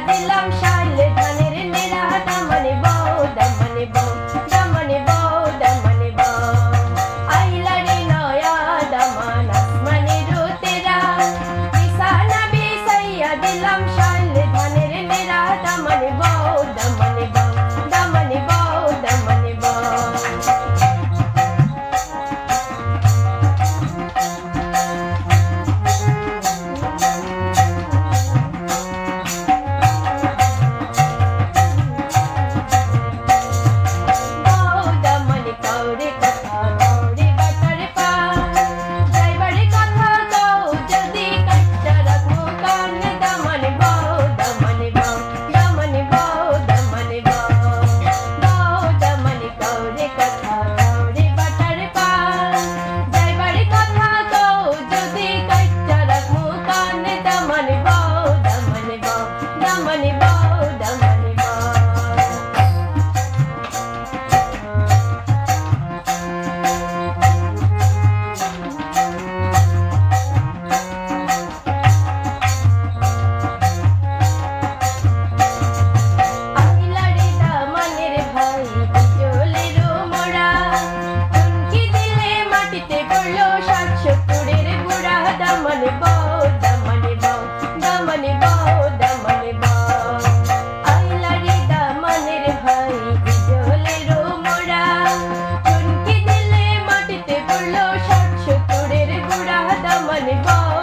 দিলাম শাল ধানের নেড়া দামনে বউ দামনে বউ দামনে বউ দামনে বউ আইলারে নয়া দামান আসমানের তেরা বিছানা বিছাইয়া দিলাম শাল ধানের নেড়া দামনে বউ দামনে বউ দামনে বউ দামনে বউ দামনে বউ দামনে বউ দামনে বউ দামনে বউ আইলারে দামনের ভাই বিজলের মোড়া চুনকি দিলে মাটিতে পড়লো ৬০ ৭০-এর গোড়া দামনে বউ